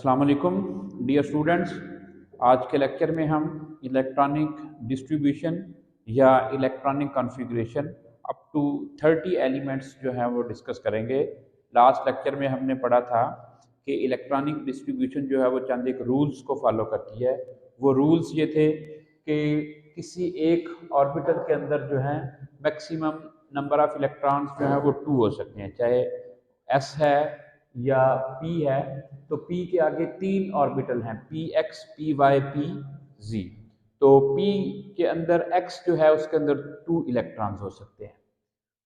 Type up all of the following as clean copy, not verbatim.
अस्सलाम वालेकुम dear students. आज के लेक्चर में हम इलेक्ट्रॉनिक डिस्ट्रीब्यूशन या electronic configuration up to 30 elements जो हैं वो डिस्कस करेंगे। लास्ट लेक्चर में हमने पढ़ा था कि इलेक्ट्रॉनिक डिस्ट्रीब्यूशन जो है वो चंद एक रूल्स को फॉलो करती है। वो रूल्स ये थे कि किसी एक ऑर्बिटल के अंदर जो है मैक्सिमम नंबर ऑफ इलेक्ट्रॉन्स जो है वो 2 हो सकते हैं, चाहे एस है या पी है। तो पी के आगे 3 ऑर्बिटल हैं, p x, p y, p z. तो पी के अंदर एक्स जो है उसके अंदर 2 इलेक्ट्रॉन्स हो सकते हैं।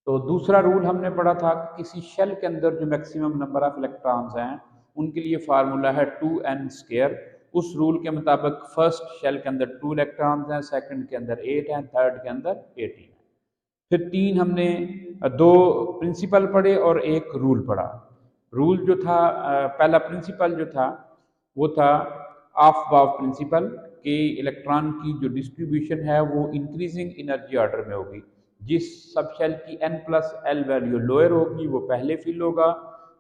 तो दूसरा रूल हमने पढ़ा था कि किसी शेल के अंदर जो मैक्सिमम नंबर ऑफ इलेक्ट्रॉन्स हैं उनके लिए फार्मूला है 2n²। उस रूल के मुताबिक फर्स्ट शेल के अंदर 2 इलेक्ट्रॉन्स हैं, सेकंड के अंदर 8 हैं, थर्ड के अंदर 18 हैं। फिर 3 हमने 2 प्रिंसिपल पढ़े और एक रूल पढ़ा। रूल जो था, पहला प्रिंसिपल जो था वो था ऑफ बाव प्रिंसिपल कि इलेक्ट्रॉन की जो डिस्ट्रीब्यूशन है वो इंक्रीजिंग एनर्जी ऑर्डर में होगी। जिस सब शेल की n+l वैल्यू लोअर होगी वो पहले फिल होगा,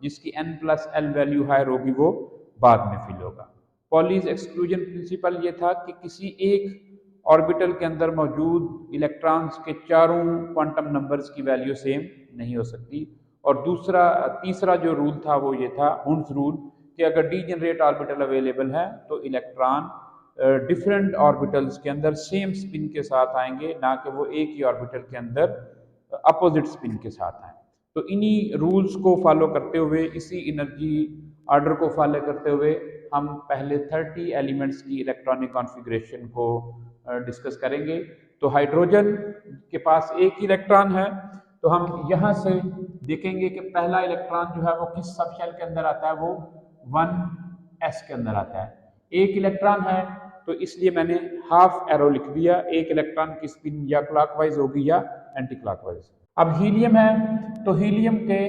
जिसकी n+l वैल्यू हायर होगी वो बाद में फिल होगा। पॉलीज एक्सक्लूजन प्रिंसिपल ये था कि किसी एक ऑर्बिटल के अंदर मौजूद इलेक्ट्रॉन्स के चारों क्वांटम नंबर्स की वैल्यू सेम नहीं हो सकती। और तीसरा जो रूल था वो ये था, हुंस रूल, कि अगर डीजेनरेट ऑर्बिटल अवेलेबल है तो इलेक्ट्रॉन डिफरेंट ऑर्बिटल्स के अंदर सेम स्पिन के साथ आएंगे, ना कि वो एक ही ऑर्बिटल के अंदर अपोजिट स्पिन के साथ आए। तो इन्हीं रूल्स को फॉलो करते हुए, इसी एनर्जी ऑर्डर को फॉलो करते हुए हम पहले 30 एलिमेंट्स की इलेक्ट्रॉनिक कॉन्फ़िगरेशन को डिस्कस करेंगे। तो हाइड्रोजन के पास एक ही इलेक्ट्रॉन है, तो हम यहाँ से देखेंगे कि पहला इलेक्ट्रॉन जो है वो किस सब शेल के अंदर आता है, वो 1s के अंदर आता है। एक इलेक्ट्रॉन है तो इसलिए मैंने हाफ एरो लिख दिया। एक इलेक्ट्रॉन की स्पिन या क्लॉकवाइज होगी या एंटी क्लॉकवाइज। अब हीलियम है तो हीलियम के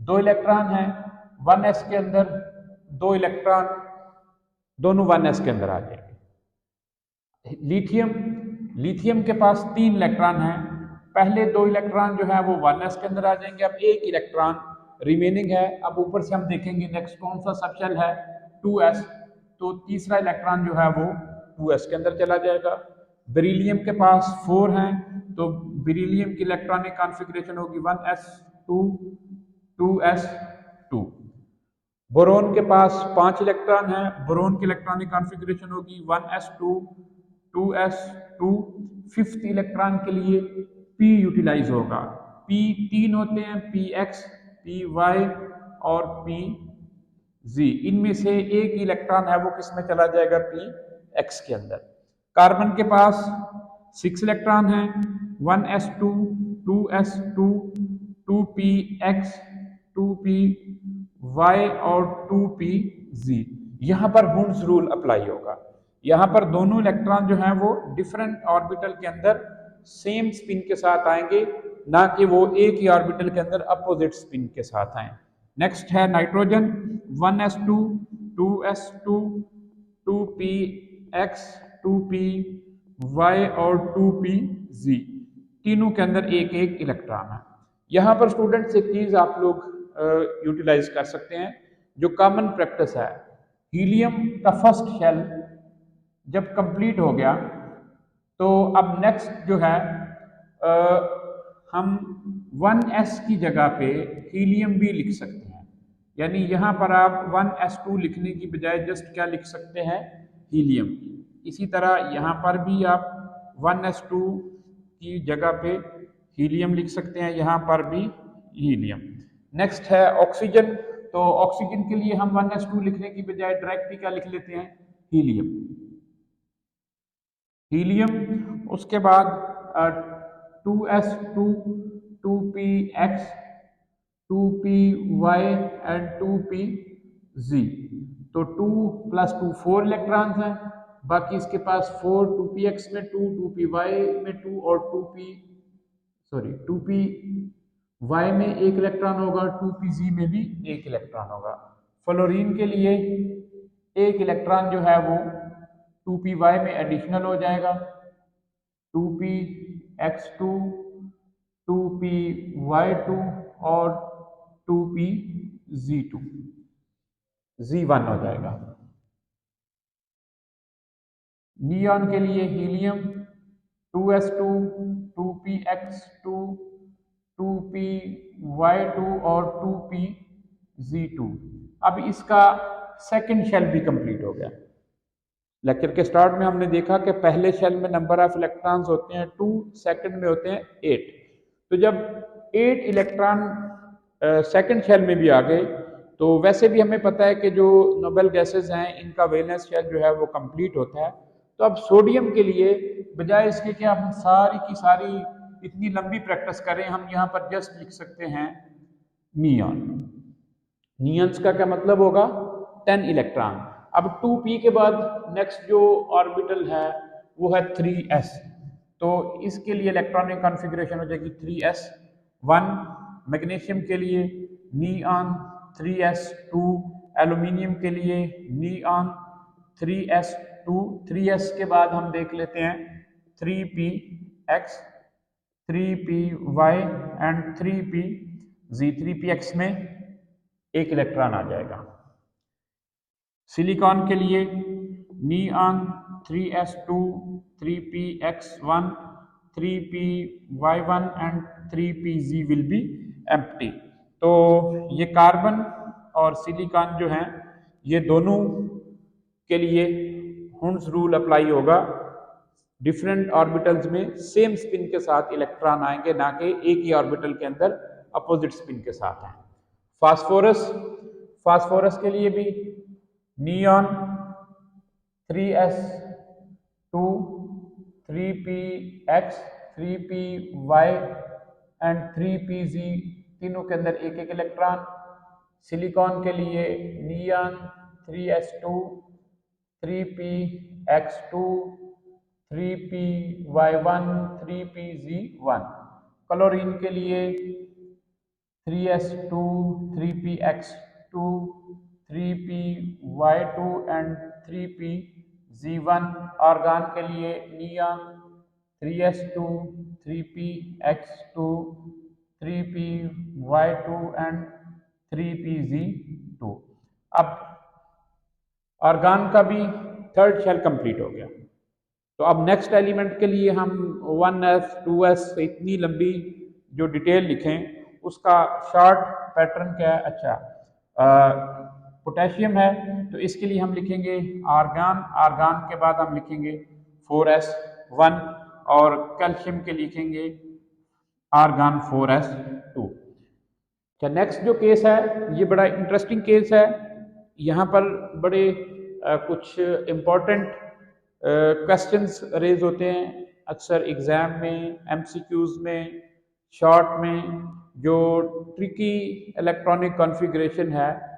2 इलेक्ट्रॉन हैं 1s के अंदर, 2 इलेक्ट्रॉन दोनों 1s के अंदर आ जाएंगे। लिथियम लिथियम के पास 3 इलेक्ट्रॉन हैं, पहले 2 इलेक्ट्रॉन जो है वो 1s के अंदर आ जाएंगे, अब एक इलेक्ट्रॉन रिमेनिंग है। अब ऊपर से हम देखेंगे नेक्स्ट कौन सा सब शेल है, 2s, तो तीसरा इलेक्ट्रॉन जो है वो 2s के अंदर चला जाएगा। बेरिलियम के पास 4 हैं, तो बेरिलियम की इलेक्ट्रॉनिक कॉन्फ़िगरेशन होगी 1s2 2s2। बोरोन के पास 5 इलेक्ट्रॉन हैं, बोरोन की इलेक्ट्रॉनिक कॉन्फ़िगरेशन होगी 1s2 2s2। फिफ्थ इलेक्ट्रॉन के लिए p यूटिलाइज होगा। p 3 होते हैं, px, py और pz। इनमें से एक इलेक्ट्रॉन है वो किस में चला जाएगा, px के अंदर। कार्बन के पास 6 इलेक्ट्रॉन हैं, 1s2 2s2 2px 2py और 2pz। यहाँ पर हुंस रूल अप्लाई होगा। यहाँ पर दोनों इलेक्ट्रॉन जो हैं वो डिफरेंट ऑर्बिटल के अंदर सेम स्पिन के साथ आएंगे, ना कि वो एक ही ऑर्बिटल के अंदर अपोजिट स्पिन के साथ आए। नेक्स्ट है nitrogen, 1s2 2s2 2px 2py और 2pz, तीनों के अंदर एक एक इलेक्ट्रॉन है। यहाँ पर स्टूडेंट्स एक चीज आप लोग यूटिलाइज कर सकते हैं, जो कॉमन प्रैक्टिस है। हीलियम का फर्स्ट शेल जब कंप्लीट हो गया तो अब नेक्स्ट जो है हम 1s की जगह पे हीलियम भी लिख सकते हैं। यानी यहाँ पर आप 1s2 लिखने की बजाय जस्ट क्या लिख सकते हैं, हीलियम। इसी तरह यहाँ पर भी आप 1s2 की जगह पे हीलियम लिख सकते हैं, यहाँ पर भी हीलियम। नेक्स्ट है ऑक्सीजन, तो ऑक्सीजन के लिए हम 1s2 लिखने की बजाय डायरेक्टली क्या लिख लेते हैं, हीलियम। हीलियम उसके बाद 2s2 2px 2py and 2pz। तो 2 + 2 4 इलेक्ट्रॉन्स हैं, बाकी इसके पास 4 2px में 2 2py में 2 और 2py में एक इलेक्ट्रॉन होगा, 2pz में भी एक इलेक्ट्रॉन होगा। फ्लोरीन के लिए एक इलेक्ट्रॉन जो है वो 2py में एडिशनल हो जाएगा, 2px2 2py2 और 2pz2। Z1 हो जाएगा। नियॉन के लिए हीलियम 2s2, 2px2, 2py2 और 2pz2। अब इसका सेकंड शेल भी कंप्लीट हो गया। लेक्चर के स्टार्ट में हमने देखा कि पहले शेल में नंबर ऑफ इलेक्ट्रॉन्स होते हैं 2, सेकंड में होते हैं 8। तो जब 8 इलेक्ट्रॉन सेकंड शेल में भी आ गए, तो वैसे भी हमें पता है कि जो नोबेल गैसेस हैं इनका वैलेंस शेल जो है वो कंप्लीट होता है। तो अब सोडियम के लिए बजाय इसके कि हम सारी की सारी इतनी लंबी प्रैक्टिस करें, हम यहाँ पर जस्ट लिख सकते हैं नियॉन। नियंस का क्या मतलब होगा? 10 इलेक्ट्रॉन। अब 2p के बाद नेक्स्ट जो ऑर्बिटल है वो है 3s। तो इसके लिए इलेक्ट्रॉनिक कॉन्फ़िगरेशन हो जाएगी 3s1। मैग्नीशियम के लिए नियॉन 3s2। एल्यूमिनियम के लिए नियॉन 3s2। 3s के बाद हम देख लेते हैं 3px, 3py and 3pz। 3px में एक इलेक्ट्रॉन आ जाएगा। सिलिकॉन के लिए neon 3s2, 3px1, 3py1 and 3pz will be empty. तो ये कार्बन और सिलिकॉन जो हैं ये दोनों के लिए हुंस रूल अप्लाई होगा। डिफरेंट ऑर्बिटल्स में सेम स्पिन के साथ इलेक्ट्रॉन आएंगे, ना कि एक ही ऑर्बिटल के अंदर अपोजिट स्पिन के साथ आए। फास्फोरस, फास्फोरस के लिए भी neon 3s2, 3px, 3py and 3pz, तीनों के अंदर एक एक इलेक्ट्रॉन। सिलिकॉन के लिए neon 3s2, 3px2, 3py1, 3pz1। Chlorine के लिए 3s2, 3px2, 3py2 and 3pz1। Argon के लिए neon 3s2, 3px2, 3py2 and 3pz2। अब आर्गन का भी थर्ड शेल कंप्लीट हो गया। तो अब नेक्स्ट एलिमेंट के लिए हम 1s 2s इतनी लंबी जो डिटेल लिखें उसका शॉर्ट पैटर्न क्या है? अच्छा, पोटेशियम है तो इसके लिए हम लिखेंगे आर्गन। आर्गन के बाद हम लिखेंगे 4s1 और कैल्शियम के लिखेंगे आर्गन 4s2। अच्छा, नेक्स्ट जो केस है ये बड़ा इंटरेस्टिंग केस है। यहाँ पर बड़े कुछ इम्पोर्टेंट क्वेश्चंस रेज होते हैं अक्सर एग्जाम में, एमसीक्यूज में, शॉर्ट में। जो ट्रिकी इलेक्ट्रॉनिक कॉन्फ़िगरेशन है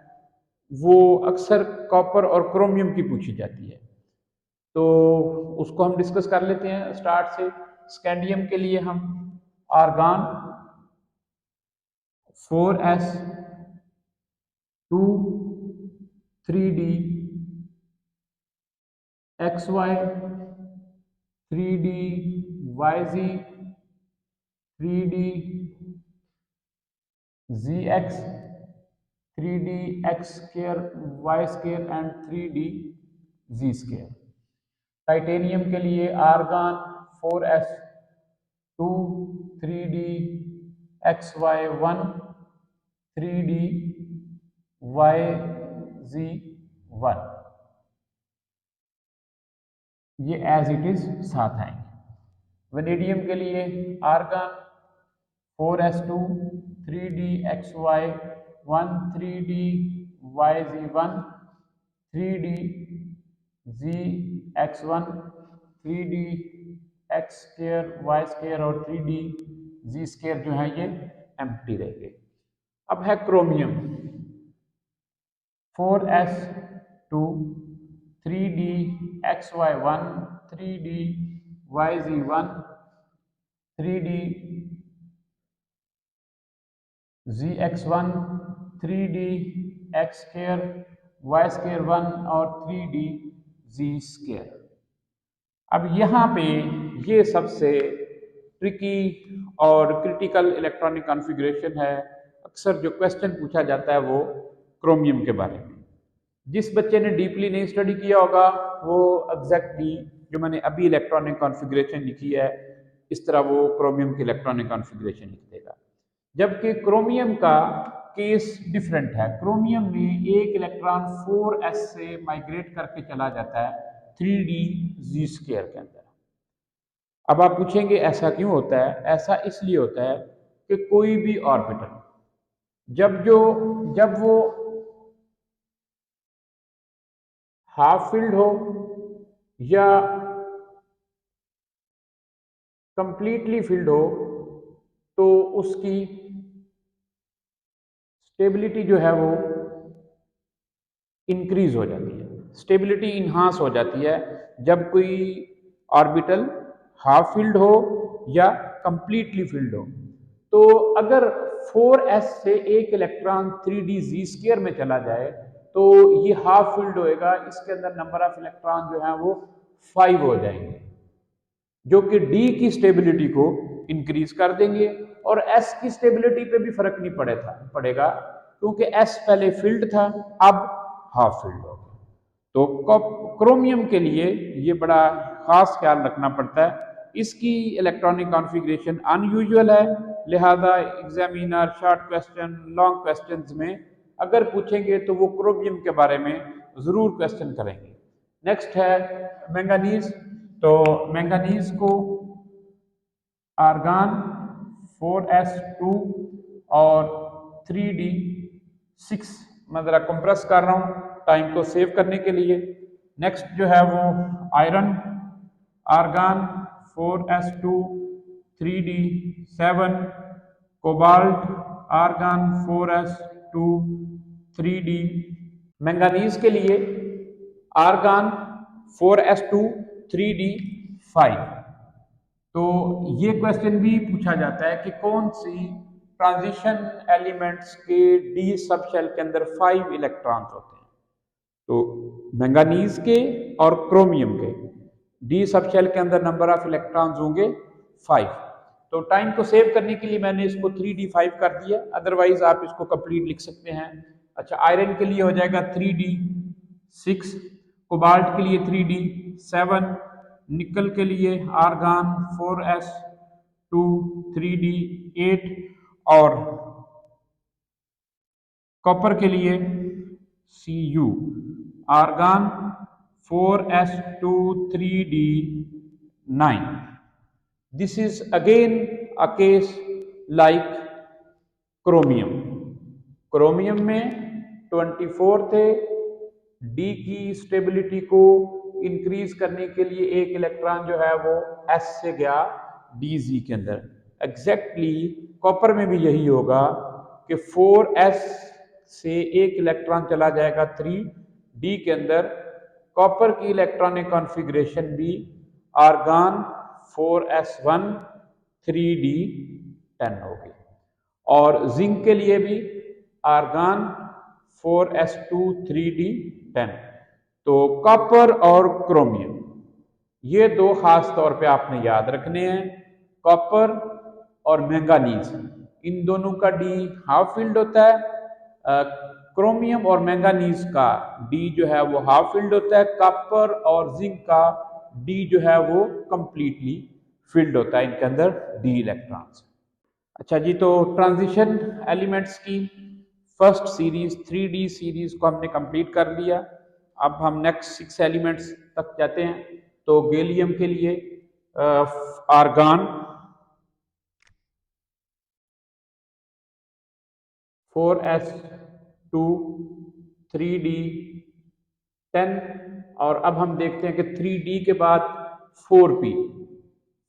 वो अक्सर कॉपर और क्रोमियम की पूछी जाती है। तो उसको हम डिस्कस कर लेते हैं स्टार्ट से। स्कैंडियम के लिए हम argon 4s2, 3d xy, 3d yz, 3d zx, 3d x square y square and 3d z square। Titanium के लिए argon 4s2, 3d xy1, 3d yz1। ये एज इट इज साथ आएंगे। वेनेडियम के लिए argon 4s2, 3d xy1, 3d yz1, 3d zx1, 3d x square y square और 3d z square जो है ये एम्प्टी रहेंगे। अब है chromium 4s2, 3d xy1, 3d yz1, 3d zx1, 3d x square y square 1 और 3d z स्क्वायर। अब यहाँ पे ये सबसे ट्रिकी और क्रिटिकल इलेक्ट्रॉनिक कॉन्फ़िगरेशन है। अक्सर जो क्वेश्चन पूछा जाता है वो क्रोमियम के बारे में। जिस बच्चे ने डीपली नहीं स्टडी किया होगा वो एग्जैक्टली जो मैंने अभी इलेक्ट्रॉनिक कॉन्फ़िगरेशन लिखी है इस तरह वो क्रोमियम की इलेक्ट्रॉनिक कॉन्फ़िगरेशन लिख देगा। जबकि क्रोमियम का केस डिफरेंट है। क्रोमियम में एक इलेक्ट्रॉन 4s से माइग्रेट करके चला जाता है 3d(z)² के अंदर। अब आप पूछेंगे ऐसा क्यों होता है? ऐसा इसलिए होता है कि कोई भी ऑर्बिटल जब वो हाफ फिल्ड हो या कंप्लीटली फिल्ड हो तो उसकी स्टेबिलिटी जो है वो इंक्रीज हो जाती है, स्टेबिलिटी इन्हांस हो जाती है जब कोई ऑर्बिटल हाफ फिल्ड हो या कंप्लीटली फिल्ड हो। तो अगर 4s से एक इलेक्ट्रॉन 3d(z)² में चला जाए तो ये हाफ फिल्ड होएगा, इसके अंदर नंबर ऑफ इलेक्ट्रॉन जो है वो 5 हो जाएंगे जो कि डी की स्टेबिलिटी को इंक्रीज कर देंगे और एस की स्टेबिलिटी पे भी फर्क नहीं पड़ेगा क्योंकि एस पहले फिल्ड था अब हाफ फिल्ड हो गया। तो क्रोमियम के लिए ये बड़ा खास ख्याल रखना पड़ता है, इसकी इलेक्ट्रॉनिक कॉन्फ़िगरेशन अनयूजुअल है, लिहाजा examiner short question long questions में अगर पूछेंगे तो वो क्रोमियम के बारे में जरूर क्वेश्चन करेंगे। नेक्स्ट है मैंगनीज। तो मैंगनीज को आर्गन 4s2 और 3d6, मैं ज़रा कंप्रेस कर रहा हूँ टाइम को सेव करने के लिए। नेक्स्ट जो है वो iron, argon 4s2 3d7, cobalt argon 4s2 3d। Manganese के लिए आर्गन 4s2 3d5। तो ये क्वेश्चन भी पूछा जाता है कि कौन सी ट्रांजिशन एलिमेंट्स के डी सब शेल के अंदर 5 इलेक्ट्रॉन्स होते हैं। तो मैंगनीज के और क्रोमियम के डी सब शेल के अंदर नंबर ऑफ इलेक्ट्रॉन्स होंगे 5। तो टाइम को सेव करने के लिए मैंने इसको 3d5 कर दिया, अदरवाइज आप इसको कंप्लीट लिख सकते हैं। अच्छा, आयरन के लिए हो जाएगा 3d6, कोबाल्ट के लिए 3d7, निकल के लिए आर्गन 4s2 3d8 और कॉपर के लिए Cu argon 4s2 3d9। This is again a case like chromium. Chromium में 24 थे, डी की स्टेबिलिटी को इंक्रीज करने के लिए एक इलेक्ट्रॉन जो है वो एस से गया डीजी के अंदर। एग्जैक्टली कॉपर में भी यही होगा कि 4s से एक इलेक्ट्रॉन चला जाएगा 3d के अंदर। कॉपर की इलेक्ट्रॉनिक कॉन्फ़िगरेशन भी आर्गन 4s1 3d10 होगी और जिंक के लिए भी आर्गन 4s2 3d10। तो कॉपर और क्रोमियम ये दो खास तौर पे आपने याद रखने हैं। कॉपर और मैंगनीज इन दोनों का डी हाफ फील्ड होता है। क्रोमियम और मैंगनीज का डी जो है वो हाफ फील्ड होता है। कॉपर और जिंक का डी जो है वो कंप्लीटली फील्ड होता है, इनके अंदर डी इलेक्ट्रॉन्स। अच्छा जी, तो ट्रांजिशन एलिमेंट्स की फर्स्ट सीरीज 3D सीरीज को हमने कंप्लीट कर लिया। अब हम नेक्स्ट 6 एलिमेंट्स तक जाते हैं। तो गैलियम के लिए आर्गन 4s2 3d10 और अब हम देखते हैं कि 3d के बाद 4p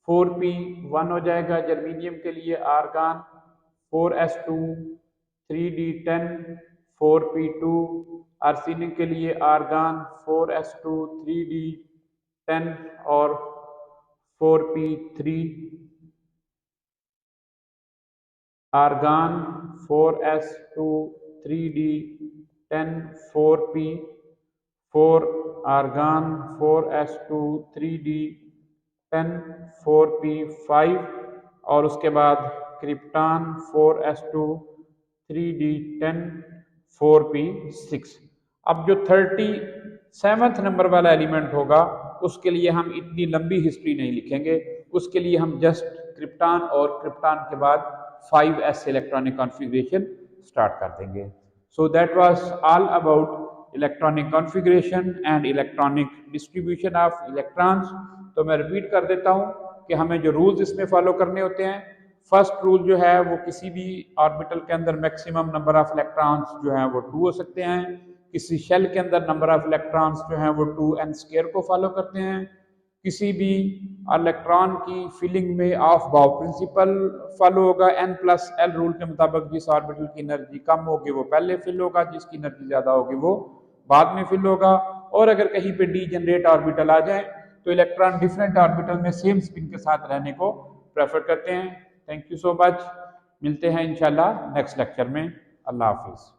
1 हो जाएगा। जर्मीनियम के लिए argon 4s2 3d10 4p2, arsenic के लिए आर्गन 4s2 3d10 और 4p3, argon 4s2 3d10 4p4, argon 4s2 3d10 4p5 और उसके बाद क्रिप्टॉन 4s2 3d10 4p6। अब जो 37th नंबर वाला एलिमेंट होगा उसके लिए हम इतनी लंबी हिस्ट्री नहीं लिखेंगे, उसके लिए हम जस्ट क्रिप्टॉन और क्रिप्टॉन के बाद 5s इलेक्ट्रॉनिक कॉन्फ़िगरेशन स्टार्ट कर देंगे। So that was all about electronic configuration and electronic distribution of electrons. तो मैं रिपीट कर देता हूँ कि हमें जो रूल्स इसमें फॉलो करने होते हैं, फर्स्ट रूल जो है वो किसी भी ऑर्बिटल के अंदर मैक्सिमम नंबर ऑफ इलेक्ट्रॉन्स जो हैं वो 2 हो सकते हैं। किसी शेल के अंदर नंबर ऑफ इलेक्ट्रॉन्स जो हैं वो 2n² को फॉलो करते हैं। किसी भी इलेक्ट्रॉन की फिलिंग में ऑफ बाउ प्रिंसिपल फॉलो होगा। n+l रूल के मुताबिक जिस ऑर्बिटल की एनर्जी कम होगी वो पहले फिल होगा, जिसकी एनर्जी ज़्यादा होगी वो बाद में फिल होगा। और अगर कहीं पे डीजनरेट ऑर्बिटल आ जाए तो इलेक्ट्रॉन डिफरेंट ऑर्बिटल में सेम स्पिन के साथ रहने को प्रेफर करते हैं। Thank you so much. मिलते हैं इंशाल्लाह नेक्स्ट लेक्चर में। अल्लाह हाफिज़।